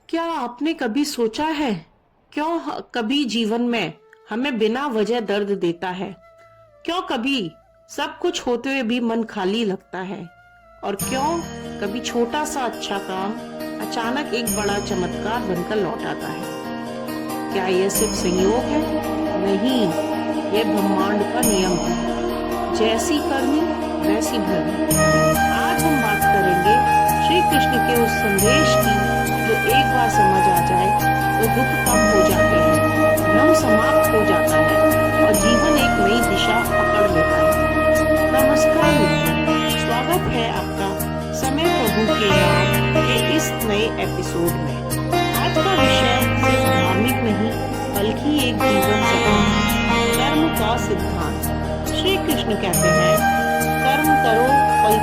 क्या आपने कभी सोचा है क्यों कभी जीवन में हमें बिना वजह दर्द देता है? क्यों कभी सब कुछ होते हुए भी मन खाली लगता है? और क्यों कभी छोटा सा अच्छा काम अचानक एक बड़ा चमत्कार बनकर लौट आता है? क्या यह सिर्फ संयोग है? नहीं, यह ब्रह्मांड का नियम है। जैसी करनी वैसी भरनी। आज हम बात करेंगे श्री कृष्ण के उस संदेश की जो एक बार समझ आ जाए तो दुख कम हो जाते हैं, भ्रम समाप्त हो जाता है और जीवन एक नई दिशा पकड़ लेता है। नमस्कार मित्रों, स्वागत है आपका समय प्रभु के नाम के इस नए एपिसोड में। आज का विषय सिर्फ धार्मिक नहीं बल्कि एक जीवन सत्य, कर्म का सिद्धांत। श्री कृष्ण कहते हैं कर्म करो फल